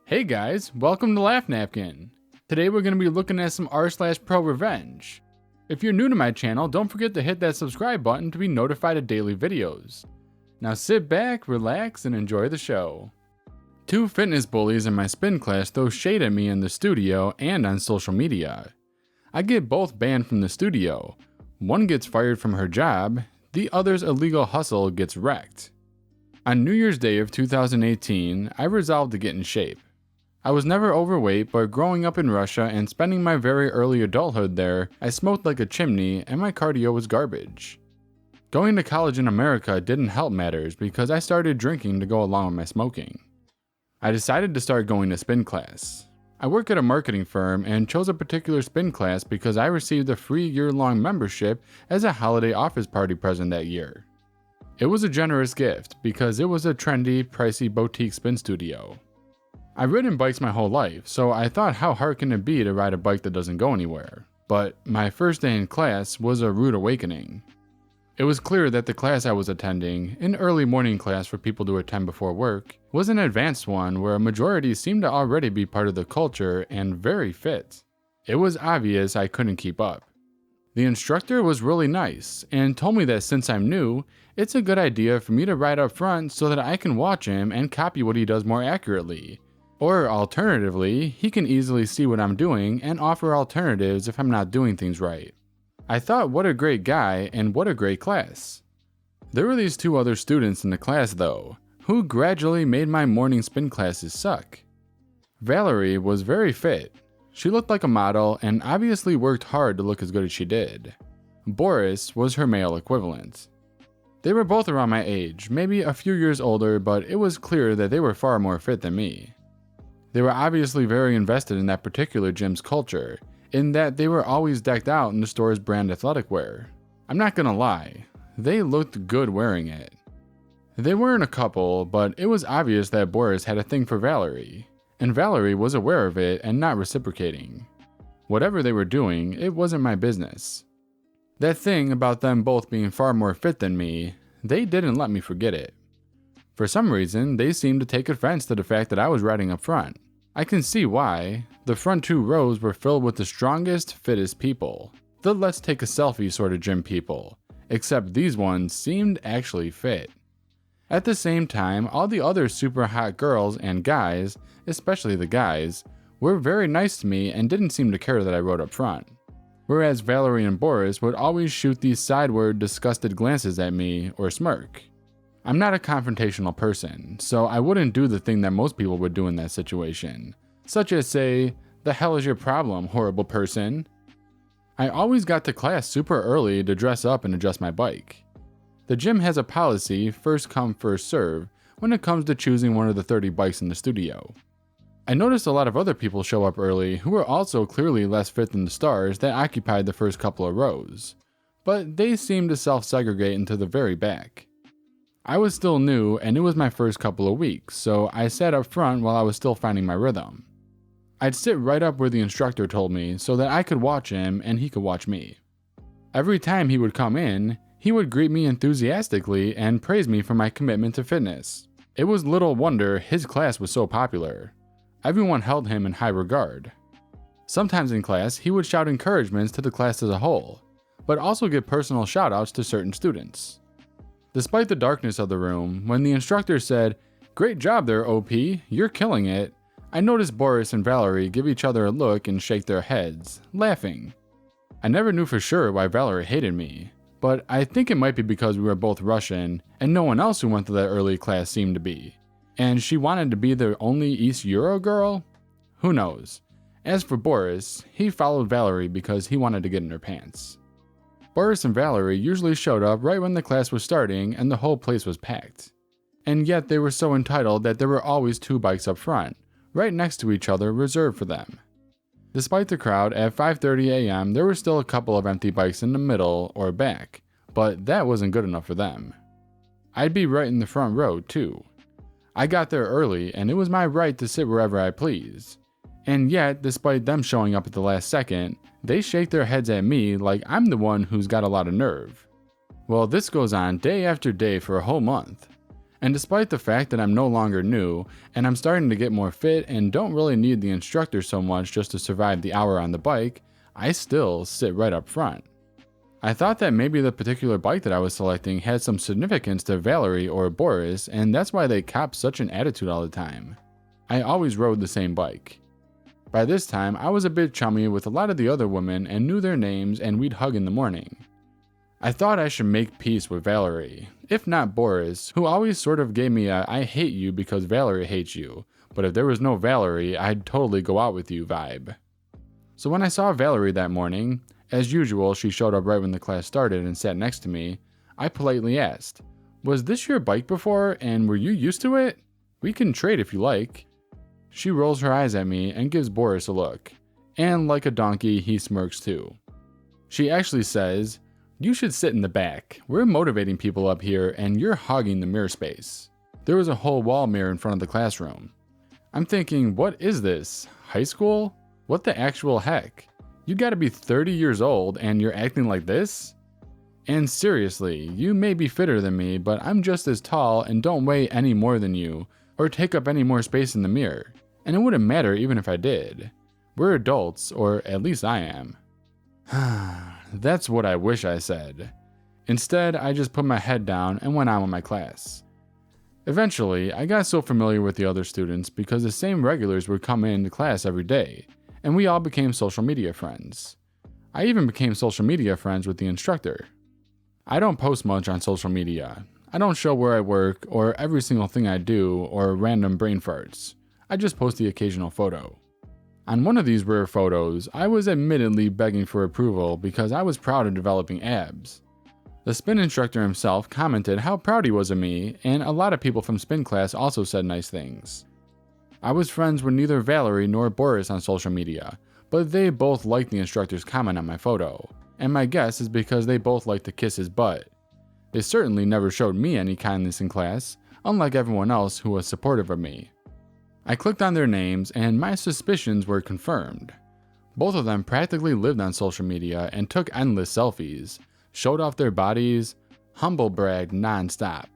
Hey guys, welcome to LaughNapkin. Today we're going to be looking at some Rslashprorevenge. If you're new to my channel, don't forget to hit that subscribe button to be notified of daily videos. Now sit back, relax, and enjoy the show. Two fitness bullies in my spin class throw shade at me in the studio and on social media. I get both banned from the studio. One gets fired from her job, the other's illegal hustle gets wrecked. On New Year's Day of 2018, I resolved to get in shape. I was never overweight, but growing up in Russia and spending my very early adulthood there, I smoked like a chimney and my cardio was garbage. Going to college in America didn't help matters because I started drinking to go along with my smoking. I decided to start going to spin class. I work at a marketing firm and chose a particular spin class because I received a free year-long membership as a holiday office party present that year. It was a generous gift because it was a trendy, pricey boutique spin studio. I've ridden bikes my whole life, so I thought how hard can it be to ride a bike that doesn't go anywhere? But my first day in class was a rude awakening. It was clear that the class I was attending, an early morning class for people to attend before work, was an advanced one where a majority seemed to already be part of the culture and very fit. It was obvious I couldn't keep up. The instructor was really nice and told me that since I'm new, it's a good idea for me to ride up front so that I can watch him and copy what he does more accurately. Or alternatively, he can easily see what I'm doing and offer alternatives if I'm not doing things right. I thought what a great guy and what a great class. There were these two other students in the class though, who gradually made my morning spin classes suck. Valerie was very fit. She looked like a model and obviously worked hard to look as good as she did. Boris was her male equivalent. They were both around my age, maybe a few years older, but it was clear that they were far more fit than me. They were obviously very invested in that particular gym's culture, in that they were always decked out in the store's brand athletic wear. I'm not gonna lie, they looked good wearing it. They weren't a couple, but it was obvious that Boris had a thing for Valerie, and Valerie was aware of it and not reciprocating. Whatever they were doing, it wasn't my business. That thing about them both being far more fit than me, they didn't let me forget it. For some reason, they seemed to take offense to the fact that I was riding up front. I can see why. The front two rows were filled with the strongest, fittest people. The let's take a selfie sort of gym people. Except these ones seemed actually fit. At the same time, all the other super hot girls and guys, especially the guys, were very nice to me and didn't seem to care that I rode up front. Whereas Valerie and Boris would always shoot these sideward, disgusted glances at me or smirk. I'm not a confrontational person, so I wouldn't do the thing that most people would do in that situation, such as say, "The hell is your problem, horrible person?" I always got to class super early to dress up and adjust my bike. The gym has a policy, first come, first serve, when it comes to choosing one of the 30 bikes in the studio. I noticed a lot of other people show up early who were also clearly less fit than the stars that occupied the first couple of rows, but they seemed to self-segregate into the very back. I was still new and it was my first couple of weeks, so I sat up front while I was still finding my rhythm. I'd sit right up where the instructor told me so that I could watch him and he could watch me. Every time he would come in, he would greet me enthusiastically and praise me for my commitment to fitness. It was little wonder his class was so popular. Everyone held him in high regard. Sometimes in class, he would shout encouragements to the class as a whole, but also give personal shoutouts to certain students. Despite the darkness of the room, when the instructor said, "Great job there, OP, you're killing it," I noticed Boris and Valerie give each other a look and shake their heads, laughing. I never knew for sure why Valerie hated me, but I think it might be because we were both Russian and no one else who went to that early class seemed to be. And she wanted to be the only East Euro girl? Who knows? As for Boris, he followed Valerie because he wanted to get in her pants. Boris and Valerie usually showed up right when the class was starting and the whole place was packed. And yet they were so entitled that there were always two bikes up front, right next to each other, reserved for them. Despite the crowd, at 5:30 a.m. there were still a couple of empty bikes in the middle or back, but that wasn't good enough for them. I'd be right in the front row too. I got there early and it was my right to sit wherever I please. And yet, despite them showing up at the last second, they shake their heads at me like I'm the one who's got a lot of nerve. Well, this goes on day after day for a whole month. And despite the fact that I'm no longer new, and I'm starting to get more fit and don't really need the instructor so much just to survive the hour on the bike, I still sit right up front. I thought that maybe the particular bike that I was selecting had some significance to Valerie or Boris, and that's why they copped such an attitude all the time. I always rode the same bike. By this time, I was a bit chummy with a lot of the other women and knew their names, and we'd hug in the morning. I thought I should make peace with Valerie, if not Boris, who always sort of gave me a "I hate you because Valerie hates you, but if there was no Valerie, I'd totally go out with you" vibe. So when I saw Valerie that morning, as usual, she showed up right when the class started and sat next to me, I politely asked, "Was this your bike before, and were you used to it? We can trade if you like." She rolls her eyes at me and gives Boris a look, and like a donkey, he smirks too. She actually says, "You should sit in the back. We're motivating people up here, and you're hogging the mirror space." There was a whole wall mirror in front of the classroom. I'm thinking, what is this? High school? What the actual heck? You gotta be 30 years old and you're acting like this? And seriously, you may be fitter than me, but I'm just as tall and don't weigh any more than you, or take up any more space in the mirror. And it wouldn't matter even if I did. We're adults, or at least I am. That's what I wish I said. Instead, I just put my head down and went on with my class. Eventually, I got so familiar with the other students because the same regulars would come into class every day, and we all became social media friends. I even became social media friends with the instructor. I don't post much on social media. I don't show where I work or every single thing I do or random brain farts. I just post the occasional photo. On one of these rare photos, I was admittedly begging for approval because I was proud of developing abs. The spin instructor himself commented how proud he was of me, and a lot of people from spin class also said nice things. I was friends with neither Valerie nor Boris on social media, but they both liked the instructor's comment on my photo, and my guess is because they both liked to kiss his butt. They certainly never showed me any kindness in class, unlike everyone else who was supportive of me. I clicked on their names and my suspicions were confirmed. Both of them practically lived on social media and took endless selfies, showed off their bodies, humble bragged non-stop.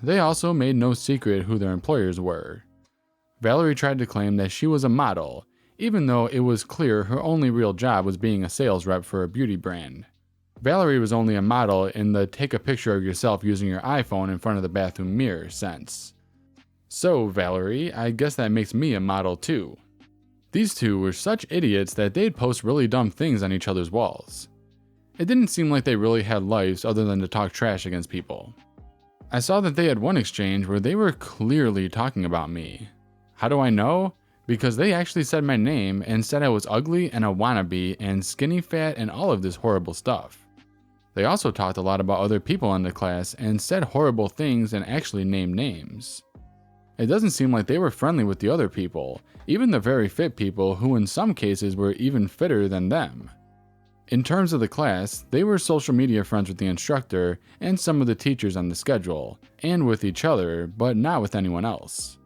They also made no secret who their employers were. Valerie tried to claim that she was a model, even though it was clear her only real job was being a sales rep for a beauty brand. Valerie was only a model in the take a picture of yourself using your iPhone in front of the bathroom mirror sense. So, Valerie, I guess that makes me a model too. These two were such idiots that they'd post really dumb things on each other's walls. It didn't seem like they really had lives other than to talk trash against people. I saw that they had one exchange where they were clearly talking about me. How do I know? Because they actually said my name and said I was ugly and a wannabe and skinny fat and all of this horrible stuff. They also talked a lot about other people in the class and said horrible things and actually named names. It doesn't seem like they were friendly with the other people, even the very fit people who in some cases were even fitter than them. In terms of the class, they were social media friends with the instructor and some of the teachers on the schedule, and with each other, but not with anyone else.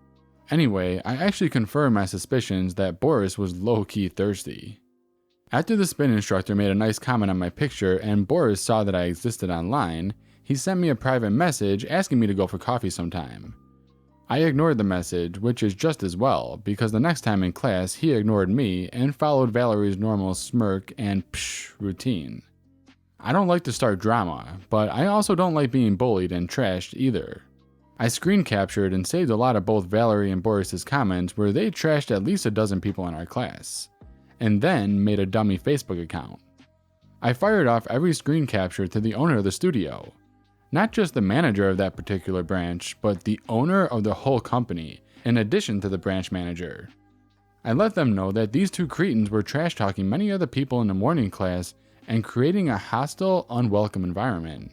Anyway, I actually confirmed my suspicions that Boris was low-key thirsty. After the spin instructor made a nice comment on my picture and Boris saw that I existed online, he sent me a private message asking me to go for coffee sometime. I ignored the message, which is just as well, because the next time in class he ignored me and followed Valerie's normal smirk and psh routine. I don't like to start drama, but I also don't like being bullied and trashed either. I screen captured and saved a lot of both Valerie and Boris's comments where they trashed at least a dozen people in our class, and then made a dummy Facebook account. I fired off every screen capture to the owner of the studio. Not just the manager of that particular branch, but the owner of the whole company, in addition to the branch manager. I let them know that these two cretins were trash talking many other people in the morning class and creating a hostile, unwelcome environment.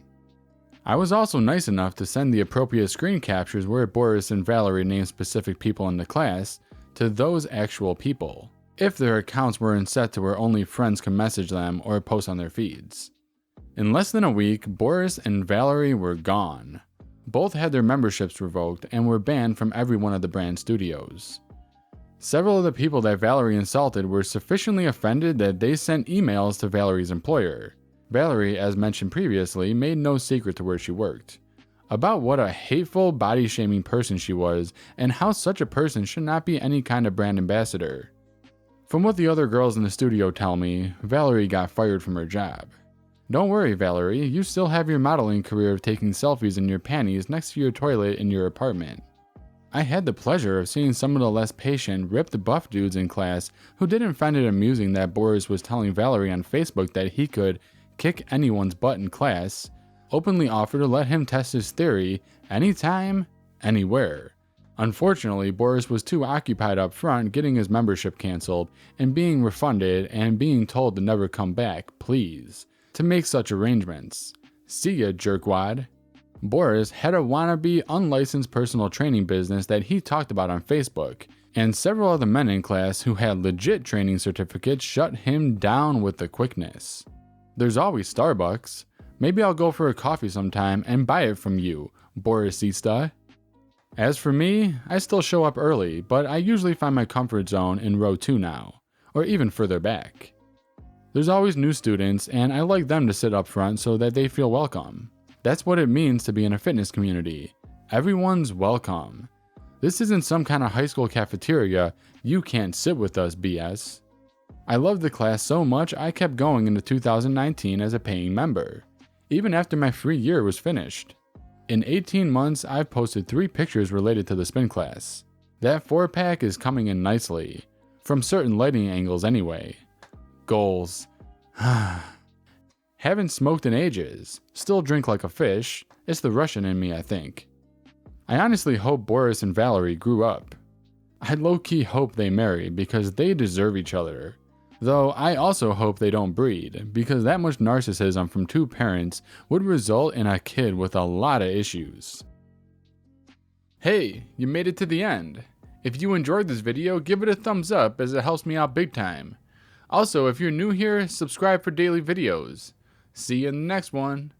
I was also nice enough to send the appropriate screen captures where Boris and Valerie named specific people in the class to those actual people, if their accounts weren't set to where only friends can message them or post on their feeds. In less than a week, Boris and Valerie were gone. Both had their memberships revoked and were banned from every one of the brand studios. Several of the people that Valerie insulted were sufficiently offended that they sent emails to Valerie's employer. Valerie, as mentioned previously, made no secret to where she worked. about what a hateful, body-shaming person she was, and how such a person should not be any kind of brand ambassador. From what the other girls in the studio tell me, Valerie got fired from her job. Don't worry, Valerie, you still have your modeling career of taking selfies in your panties next to your toilet in your apartment. I had the pleasure of seeing some of the less patient, ripped buff dudes in class who didn't find it amusing that Boris was telling Valerie on Facebook that he could kick anyone's butt in class, openly offer to let him test his theory anytime, anywhere. Unfortunately, Boris was too occupied up front getting his membership canceled and being refunded and being told to never come back, please, to make such arrangements. See ya, jerkwad. Boris had a wannabe unlicensed personal training business that he talked about on Facebook, and several other men in class who had legit training certificates shut him down with the quickness. There's always Starbucks. Maybe I'll go for a coffee sometime and buy it from you, Borisista. As for me, I still show up early, but I usually find my comfort zone in row 2 now, or even further back. There's always new students, and I like them to sit up front so that they feel welcome. That's what it means to be in a fitness community. Everyone's welcome. This isn't some kind of high school cafeteria, you can't sit with us BS. I loved the class so much I kept going into 2019 as a paying member, even after my free year was finished. In 18 months, I've posted 3 pictures related to the spin class. That 4-pack is coming in nicely, from certain lighting angles anyway. Goals. Haven't smoked in ages, still drink like a fish, it's the Russian in me I think. I honestly hope Boris and Valerie grew up. I low-key hope they marry because they deserve each other. Though I also hope they don't breed, because that much narcissism from 2 parents would result in a kid with a lot of issues. Hey, you made it to the end. If you enjoyed this video, give it a thumbs up as it helps me out big time. Also, if you're new here, subscribe for daily videos. See you in the next one.